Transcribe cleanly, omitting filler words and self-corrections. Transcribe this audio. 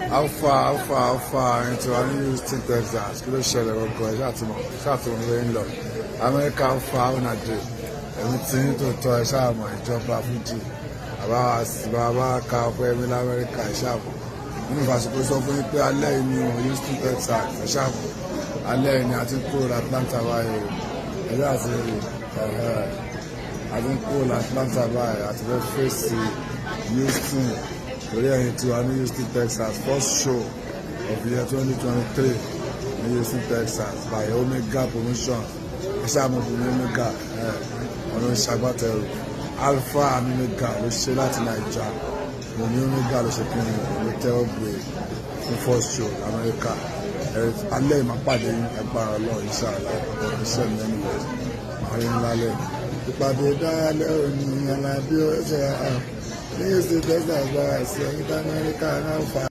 How far into Houston, Texas? Kí ló ṣẹlẹ̀ gbogbo ẹ̀ ṣàtúnmọ̀ lórí ń lọ. America how far on a day? Ẹ̀mí tí ń tó tọ́ ẹ ṣáàmọ̀ ìjọba Fújì. Bàbá ka ọpẹ́ ẹ̀mí l'Amẹ́ríkà ẹ ṣáàmọ̀. Nínú ìfàsìkò sọ fún yín pé alẹ́ yìí ni Houston, Texas ẹ ṣáàmọ̀. Alẹ́ yìí ni a ti ń kúrò l'Atlanta báyìí o. Ẹ̀yà àti a ti ń kúrò l'Atlanta báyìí àti fẹ́ fèsì Houston. Torí ẹ̀yin tí wà ní Houston, Texas, first show of the year 2023 ní Houston, Texas by Omega Promotion. Ẹ ṣáàmù fún Omega ọ̀nà ìṣàgbàtẹ̀rù Alpha and Omega ló ṣe láti Naija. Mo ní Omega ló ṣe kí ni ló tẹ́ ọ̀gbẹ́ fún first show America. Alẹ́ ìmápàdé ẹgbàá ọlọ́run inshallah iṣẹ́ mi ẹni wẹ̀ máa rí ńlá lẹ́nu. Ìpàdé dáálẹ̀ òní Alábí ó ṣe Houston, Texas, bá a ṣe Amẹ́ríkà náà fà.